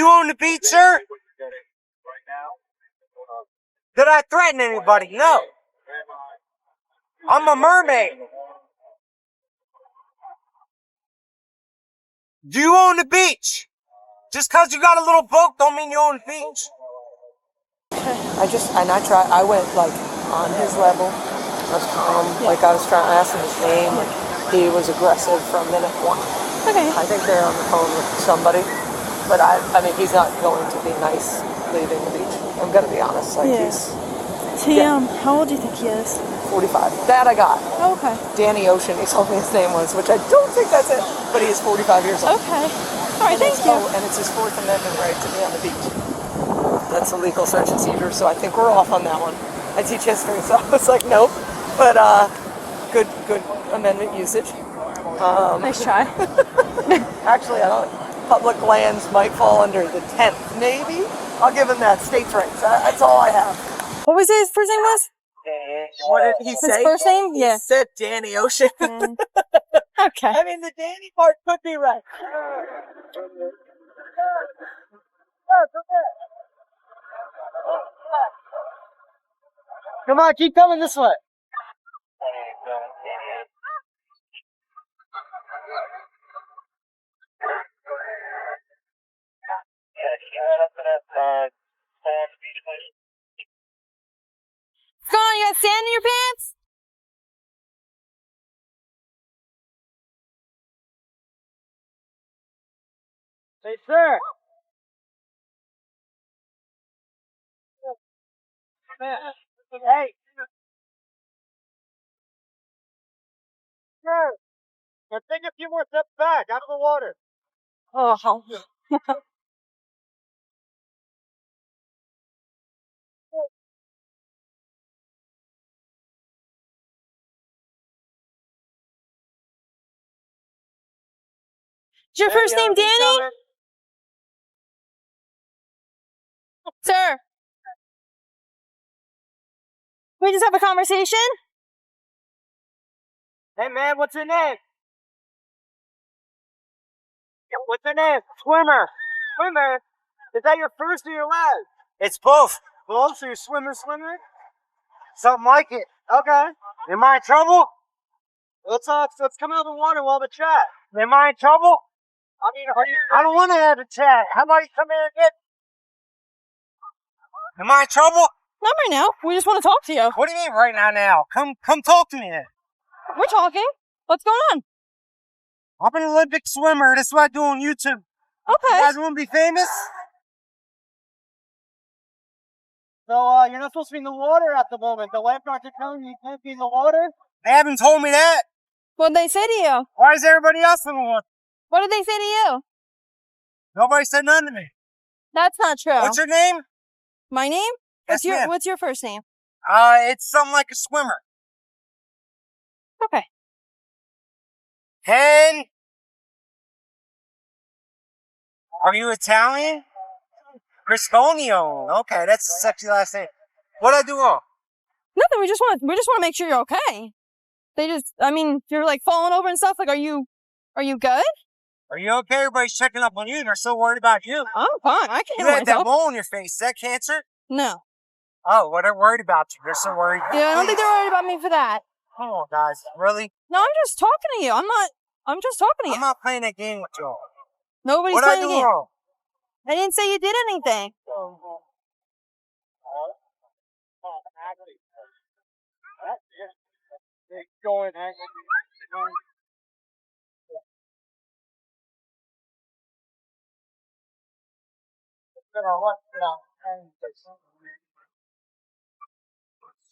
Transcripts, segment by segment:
you own the beach, sir? Did I threaten anybody? No. I'm a mermaid. Do you own the beach? Just because you got a little boat don't mean you own the beach. I went like on his level. I was calm. Like I was trying to ask him his name. Like he was aggressive for a minute. Okay. I think they're on the phone with somebody. But I mean, he's not going to be nice leaving the beach. I'm going to be honest. Like he's... How old do you think he is? 45. That I got. Oh, okay. Danny Ocean, he told me his name was, which I don't think that's it. But he is 45 years old. Okay. All right, thank you. Oh, and it's his Fourth Amendment right to be on the beach. That's a legal search and seizure, so I think we're off on that one. I teach history, so I was like, nope. But good amendment usage. Nice try. Actually, I don't. Public lands might fall under the 10th, maybe. I'll give him that. States' rights. That's all I have. What was his first name was? What did he say? His first name? Yeah. He said Danny Ocean. Okay. I mean, the Danny part could be right. Come on, keep coming this way. What's going on? You got sand in your pants? Hey, sir. Hey. Sir. Now take a few more steps back out of the water. Oh. Is your first name Danny? Sir. Can we just have a conversation? Hey, man, what's your name? What's your name? Swimmer. Swimmer? Is that your first or your last? It's both. Both? So you're swimmer? Something like it. Okay. Am I in trouble? Let's come out of the water while we chat. Am I in trouble? I mean, I don't want to have a chat. How about you come here and get... Am I in trouble? Not right now. We just want to talk to you. What do you mean right now? Come talk to me then. We're talking. What's going on? I'm an Olympic swimmer. That's what I do on YouTube. Okay. You guys want to be famous? So, you're not supposed to be in the water at the moment. The lifeguards are telling you you can't be in the water? They haven't told me that. What did they say to you? Why is everybody else in the water? What did they say to you? Nobody said nothing to me. That's not true. What's your name? My name? Yes, ma'am. What's your first name? It's something like a swimmer. Okay. Hen. Are you Italian? Cristonio. Okay, that's a sexy last name. What'd I do wrong? Nothing. We just want to make sure you're okay. You're like falling over and stuff. Like, are you good? Are you okay? Everybody's checking up on you. They're so worried about you. I'm fine. I can't You help had that myself. mole on your face. Is that cancer? No. Oh, well, they're worried about you. They're so worried. Yeah, I don't think they're worried about me for that. Come on, guys. Really? No, I'm just talking to you. I'm just talking to you. I'm not playing that game with y'all. Nobody's What'd I playing do a game. wrong? I didn't say you did anything.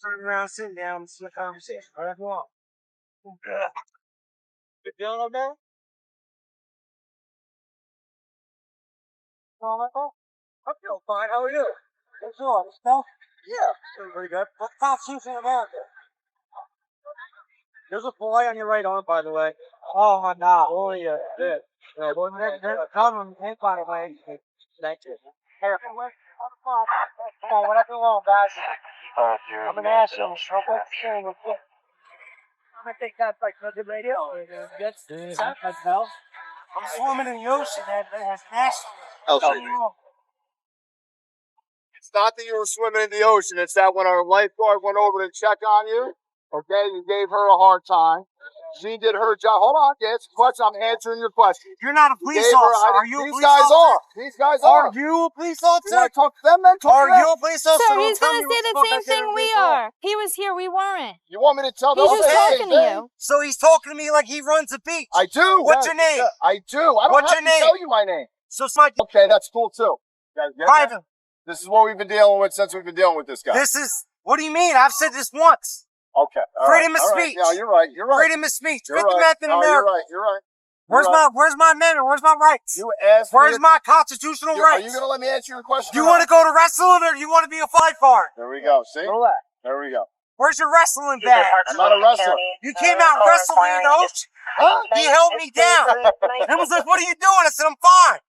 Turn around, sit down, it's a conversation. Whatever you want. You feeling okay? I feel fine. How are you? What's wrong? Stuff? Yeah, feeling pretty good. What top suits in America? There's a fly on your right arm, by the way. Oh, my God. Oh, yeah. Good. Yeah, well, come on, by the way. Thank you. Here. Come on, what I do wrong, guys? I'm an asshole. I'm gonna think that's like good radio. I'm swimming in the ocean. That has national. It's not that you were swimming in the ocean. It's that when our lifeguard went over to check on you, okay, you gave her a hard time. She did her job. Hold on, it's a question. I'm answering your question. You're not a police officer. Are you a police officer? These guys are. Are you a police officer? I talk to them then. Are you a police officer? Sir, he's going to say the same thing we are. He was here, we weren't. You want me to tell them? He's just talking to you. So he's talking to me like he runs the beach. I do. What's your name? I do. I don't have to tell you my name. So it's my... Okay, that's cool too. You guys get that? This is what we've been dealing with since we've been dealing with this guy. This is... What do you mean? I've said this once. Okay. Freedom of speech. Yeah, you're right. Freedom of speech. Fifth Amendment in America. You're right. Where's my amendment? Where's my rights? You asked Where's my constitutional rights? Are you going to let me answer your question? Do you want to go to wrestling or do you want to be a lifeguard? There we go. See? Relax. There we go. Where's your wrestling bag? I'm not a wrestler. You came out wrestling in the ocean? Huh? He held me down. And was like, what are you doing? I said, I'm fine.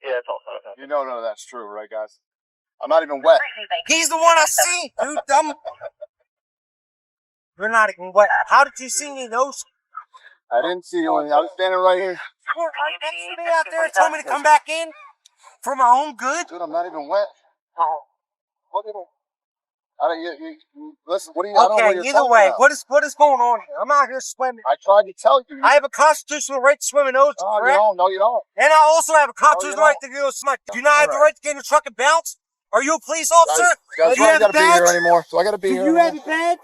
Yeah, it's also. You know, no, that's true, right, guys? I'm not even wet. He's the one I see, dude. You're not even wet. How did you see me in the ocean? I didn't see you. I was standing right here. You didn't see me out there and told me to come back in for my own good? Dude, I'm not even wet. Oh. Listen, what do you? Okay, either way, what is going on here? I'm out here swimming. I tried to tell you. I have a constitutional right to swim in the ocean, No, correct? you don't. No, you don't. And I also have a constitutional right to go swim. Do you not have the right to get in the truck and bounce? Are you a police officer? Guys, Do you have a gotta be here badge? anymore. So I gotta be Do here. you have a badge?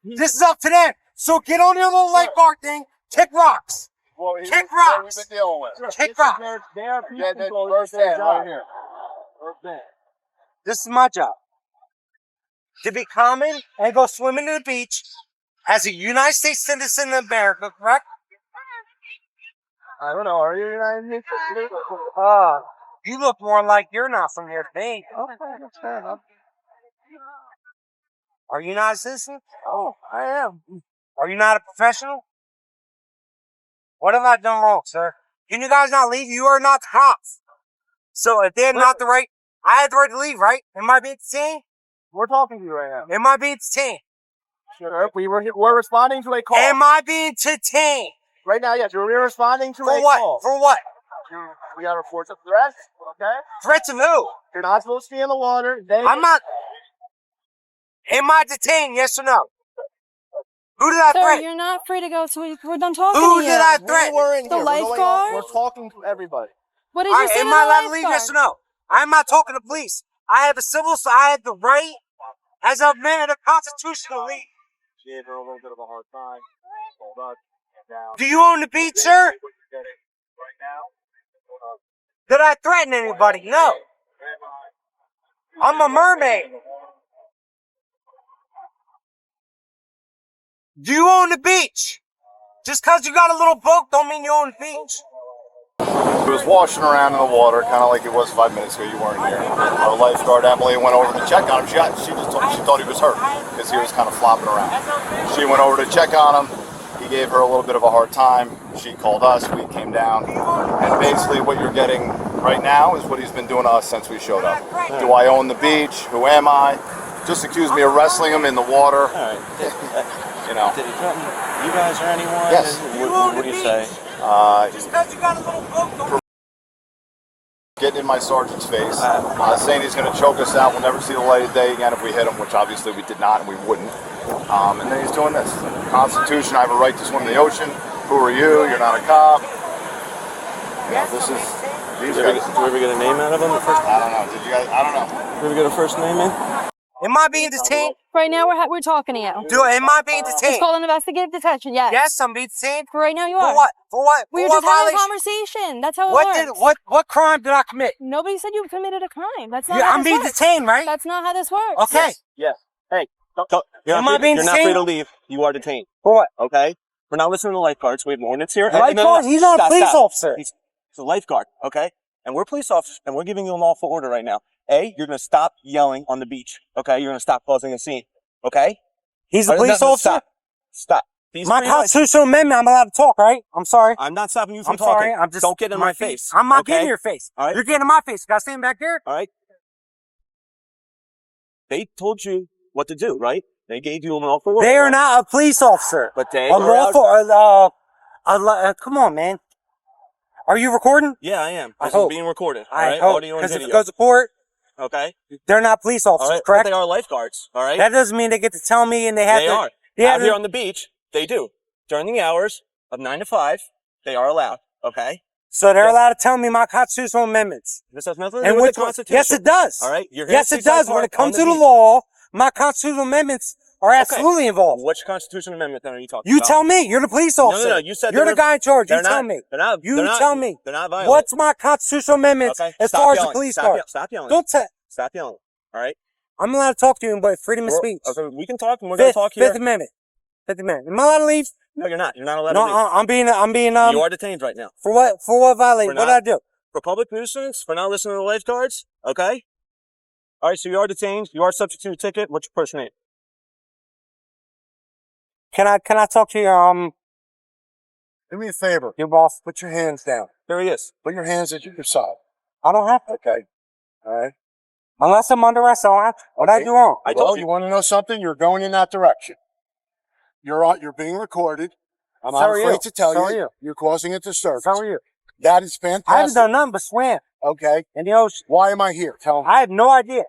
This is up to them. So get on your little lifeguard thing, kick rocks. Well, Kick what rocks. we've been dealing with. Kick rocks. They are people first hand right here. This is my job. To be common and go swimming to the beach as a United States citizen of America, correct? I don't know. Are you United States? You look more like you're not from here to me. Okay, that's fair enough. Are you not a citizen? Oh, I am. Are you not a professional? What have I done wrong, sir? Can you guys not leave? You are not the cops. So if they're not the right, I had the right to leave, right? Am I being detained? We're talking to you right now. Am I being detained? Sure. We're responding to a call. Am I being detained? Right now, yes. We're responding to For a what? call. For what? We got reports of threats. Okay. Threats of who? You're not supposed to be in the water. I'm not. Am I detained? Yes or no? Who did I Sir, threaten? you're not free to go, so we're done talking Who to you. did I We threaten? were in The here. lifeguard? We're talking to everybody. What did you say to Am the I allowed to leave? lifeguard? Yes or no? I'm not talking to police. I have a civil, so I have the right as a man of constitutional leave. She gave her a little bit of a hard time. Hold on. Down. Do you own the beach, sir? Did I threaten anybody? No. I'm a mermaid. Do you own the beach? Just because you got a little boat don't mean you own the beach. He was washing around in the water, kind of like it was 5 minutes ago. You weren't here. Our lifeguard Emily went over to check on him. She thought he was hurt because he was kind of flopping around. She went over to check on him. He gave her a little bit of a hard time. She called us. We came down, and basically what you're getting right now is what he's been doing to us since we showed up. Do I own the beach? Who am I? Just accused me of wrestling him in the water. All right. You know. Did he threaten you guys or anyone? Yes. What do you say? Just because you got a little boat don't Getting in my sergeant's face, saying he's going to choke us out. We'll never see the light of day again if we hit him, which obviously we did not and we wouldn't. And then he's doing this. Constitution, I have a right to swim in the ocean. Who are you? You're not a cop. You know, this is... These guys... Did we ever get a name out of him? I don't know. Did you guys... I don't know. Did we ever get a first name in? Am I being detained? Right now, we're talking to you. Am I being It's detained? called an investigative detention, yes. Yes, I'm being detained. For right now, you For are. what? For what? We were For what just having a violation? conversation. That's how it works. What crime did I commit? Nobody said you committed a crime. That's not Yeah, how I'm this being works. detained, right? That's not how this works. Okay. Yes. Hey. Am I being You're not free detained? to leave. You are detained. For what? Okay? We're not listening to lifeguards. We have an ordinance here. Lifeguard? He's not a police officer. He's a lifeguard, okay? And we're police officers, and we're giving you a lawful order right now. A, you're going to stop yelling on the beach, okay? You're going to stop causing a scene, okay? He's a police officer? Stop. My constitutional amendment, I'm allowed to talk, right? I'm sorry. I'm not stopping you from I'm sorry. talking. I'm just... Don't get in my face. I'm not okay? getting in your face. All right. You're getting in my face. You gotta stand back there. All right. They told you what to do, right? They gave you an lawful order. They are not a police officer. But they a are lawful... come on, man. Are you recording? Yeah, I am. I This hope. is being recorded. I Alright, hope. audio and Because if video. it goes to court, Okay. they're not police officers, Alright, but correct? they are lifeguards. Alright? That doesn't mean they get to tell me and they have They to. are. Yeah, Out here on the beach, they do. During the hours of 9 to 5, they are allowed. Okay? so they're Yeah. allowed to tell me my constitutional amendments. This has nothing to And do with which the one? Constitution. Yes, it does. Alright? You're here Yes, at it does. Seaside When it Park on comes to the beach. law, my constitutional amendments are absolutely involved. Which Constitution amendment then are you talking You about? tell me. You're the police No, officer. no, no. You said You're they the were- guy in charge. You They're tell not- me. They're not. You they're not, tell me. They're not violent. What's my constitutional amendments Okay. as Stop far as yelling. the police Stop card? ye- Stop yelling. Don't say. Stop yelling. Alright? I'm allowed to talk to you, but freedom of speech. Okay, we can talk and we're going to talk here. Fifth Amendment. Fifth Amendment. Am I allowed to leave? No, you're not. You're not allowed No, to leave. I'm being, You are detained right now. for what violation? For What did I not- do? For public nuisance, for not listening to the lifeguards. Okay? Alright, so you are detained. You are subject to a ticket. What's your first name? Can I talk to your, Do me a favor. your boss? Put your hands down. There he is. Put your hands at your side. I don't have to. Okay. All right. Unless I'm under arrest, I don't have to. What I Okay. do wrong? I Well, told you you. want to know something? You're going in that direction. You're being recorded. I'm So not are afraid you. to tell So are you. you. You're causing a disturbance. So are you. That is I haven't fantastic. done nothing but swim Okay. in the ocean. Why am I here? Tell me. I have no idea.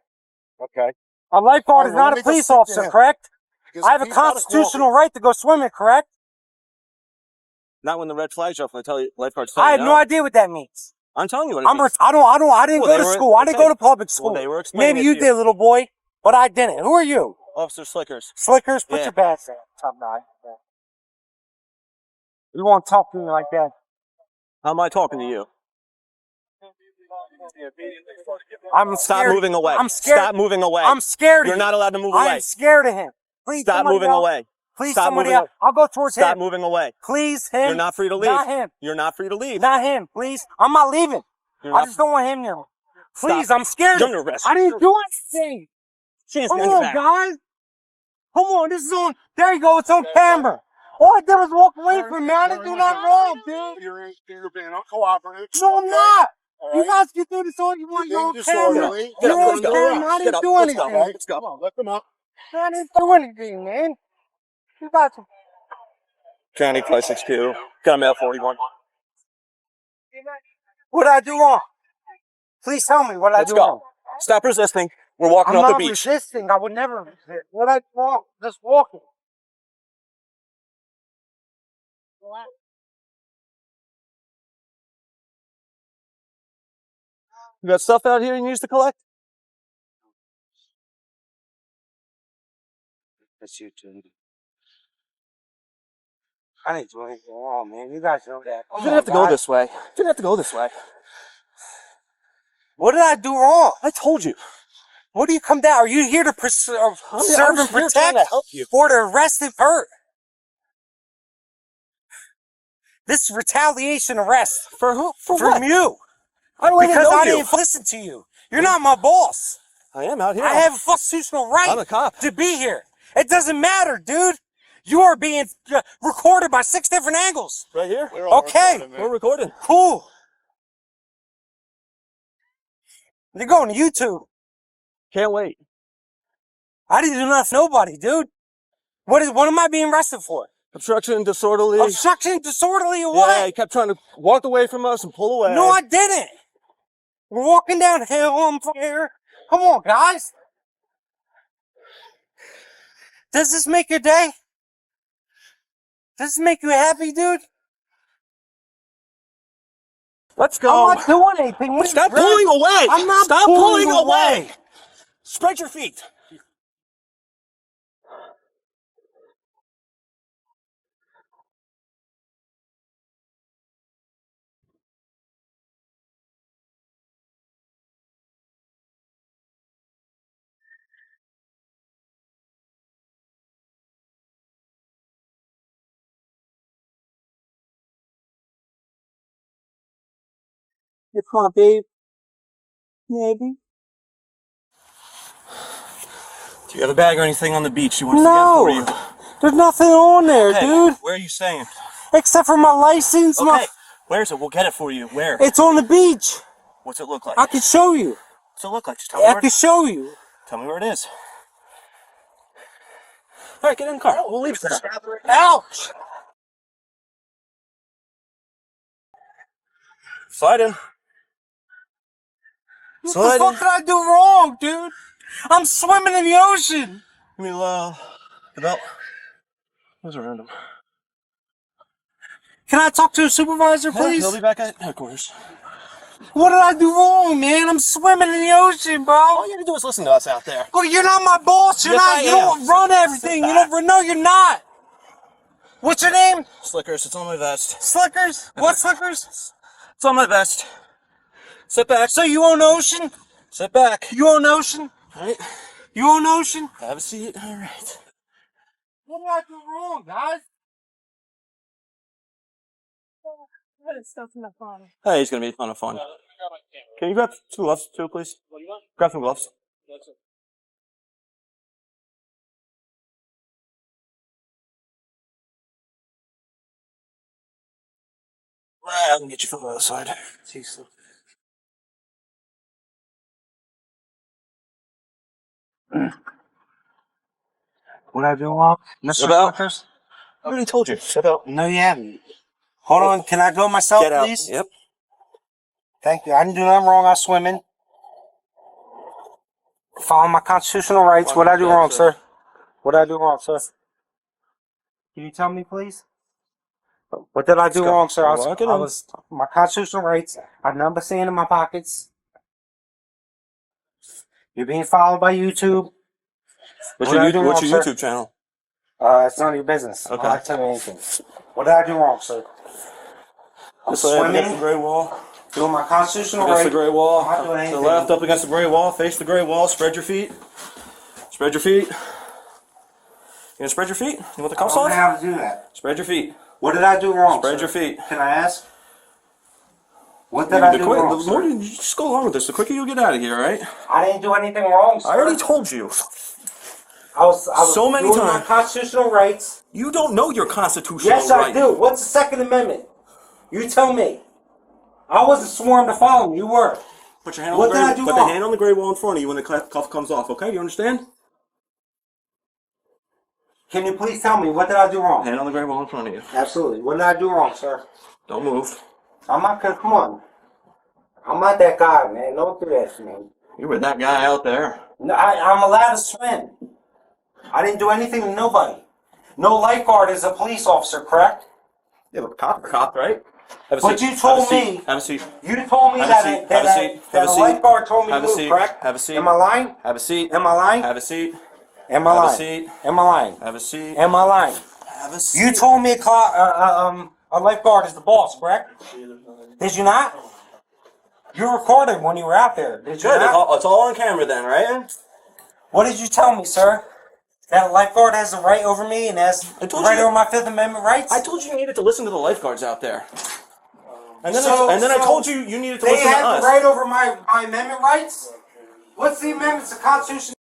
Okay. A lifeguard All right, is well, not let a me go police sit officer, down. correct? Because I have a he's not constitutional right to go swimming, correct? Not when the red flags are up and I tell you, lifeguards tell I you have no idea what that means. I'm telling you what it I means. didn't Well, go they to were- school. I didn't okay. go to public school. Well, they were explaining Maybe it you to did, little boy, but I didn't. Who are you? Officer Slickers. Slickers, put Yeah. your badge down. Top nine. You won't talk to me like that. How am I talking to you? I'm Stop scared. moving away. I'm scared. Stop moving away. I'm scared of You're you. not allowed to move I away. am scared of him. Please, Stop somebody moving else. away. Please, Stop somebody moving else. I'll go towards Stop him. moving away. Please, him. You're not free to leave. Not him. You're not free to leave. Not him. Please. I'm not leaving. You're I not- just don't want him here. Please, Stop. I'm scared. You're under arrest. I didn't do anything. Hands Come behind your on, back. guys. Come on, this is on. There you go. It's on camera. All I did was walk away from me. I didn't do nothing wrong, dude. You're being uncooperative. No, I'm not. All You right. guys can do this on. You want You're your own being camera. disorderly. Get You're up, on let's go. camera. I Get didn't up, do let's go. anything. Let's go. Come on, let them up. I didn't do anything, man. You got to. County Class 6Q. Got a mail 41. What did I do wrong? Please tell me what I Let's do go. wrong. Stop resisting. We're walking I'm off the not beach. resisting. I would never resist. What I do wrong? Just walking. You got stuff out here you need to collect? That's you, too. I didn't do anything wrong, man. You guys know that. You didn't have to go this way. You didn't have to go this way. What did I do wrong? I told you. What do you come down? Are you here to serve I'm and here trying protect to help you. or to arrest and hurt? This is retaliation arrest For who? For from what? you. I don't even Because know I you. didn't listen to you. You're not my boss. I am out here. I have a constitutional right I'm a cop. to be here. It doesn't matter, dude. You are being recorded by 6 different angles. Right here. We're all Okay. recording, man. We're recording. Cool. You're going to YouTube. Can't wait. I didn't do nothing to nobody, dude. What am I being arrested for? Obstruction and disorderly. Obstruction, disorderly, or Yeah, what? he kept trying to walk away from us and pull away. No, I didn't. We're walking down hill. I'm here. Come on, guys. Does this make your day? Does this make you happy, dude? Let's go. I'm not doing anything. Stop pulling away. I'm not Stop pulling pulling away. away. Spread your feet. You come on, babe. Maybe. Do you have a bag or anything on the beach you want us No. to get for you? There's nothing on there, Hey, dude. where are you staying? Except for my license. Okay. Where is it? We'll get it for you. Where? It's on the beach. What's it look like? I can show you. What's it look like? Just tell me I where can show you. Tell me where it is. All right, get in the car. We'll leave it there. Ouch. Slide in. What the fuck did I do wrong, dude? I'm swimming in the ocean. Give me the belt. Those are random. Can I talk to a supervisor, please? He'll be back at headquarters. What did I do wrong, man? I'm swimming in the ocean, bro. All you have to do is listen to us out there. Well, you're not my boss. You're Yes, not. I You am. don't run everything. You don't. No, you're not. What's your name? Slickers, it's on my vest. Slickers. What Slickers? It's on my vest. Sit back. So you own Ocean? Sit back. You own Ocean? All right. You own Ocean? Have a seat. All right. What did I do wrong, guys? Hey, he's gonna be kind of fun. Can you grab 2 gloves too, please? What do you want? Grab some gloves. Right, I can get you from the other side. What did I do wrong? Mr. About- Slickers? I already told you. Step out. No, you haven't. Hold on. Can I go myself, Get out. please? Yep. Thank you. I didn't do nothing wrong. I was swimming. Following my constitutional rights. What did I do wrong, sir? What did I do wrong, sir? Can you tell me, please? What did I do go. wrong, sir? I Walk it in. was my constitutional rights. I have number sand in my pockets. You're being followed by YouTube. What's What did I your, do what's wrong, your sir? YouTube channel? It's none of your business. Okay. I'm not telling you anything. What did I do wrong, sir? I'm This way, up against the swimming, gray wall. doing my constitutional Against right. the gray wall. I'm not doing To the anything. left, up against the gray wall. Face the gray wall. Spread your feet. Spread your feet. You gonna spread your feet? You want the I cuffs don't know on? how to do that. Spread your feet. What did I do wrong, Spread sir? your feet. Can I ask? What did I do wrong, The more sir? you just go along with this, the quicker you'll get out of here, all right? I didn't do anything wrong, sir. I already told you. I was so many doing my times. constitutional rights. You don't know your constitutional Yes, right. I do. What's the Second Amendment? You tell me. I wasn't sworn to follow you. You were. Put your hand on What the did gray. I do Put wrong? the hand on the gray wall in front of you when the cuff comes off. Okay, you understand? Can you please tell me what did I do wrong? Hand on the gray wall in front of you. Absolutely. What did I do wrong, sir? Don't move. I'm not gonna. Come on. I'm not that guy, man. Don't do that to me. You were that guy out there. No, I'm allowed to swim. I didn't do anything to nobody. No lifeguard is a police officer, correct? Yeah, but cop, right? Have a But seat. you told Have a seat. me- Have a seat. You told me Have a that seat. that Have a seat. that Have a a seat. lifeguard told me Have to a move, seat. correct? Have a seat. Am I lying? Have a seat. Am I lying? Have a seat. Am I Have a lying? seat. Am I lying? Have a seat. Am I lying? Have a seat. You told me a lifeguard is the boss, correct? Did you not? You recorded when you were out there. Did you Good. not? It's all on camera then, right? What did you tell me, sir? That a lifeguard has a right over me and has I told right you- over my Fifth Amendment rights? I told you you needed to listen to the lifeguards out there. And then, So- I so told you you needed to They listen to have us. the right over my amendment rights? What's the amendments? The Constitution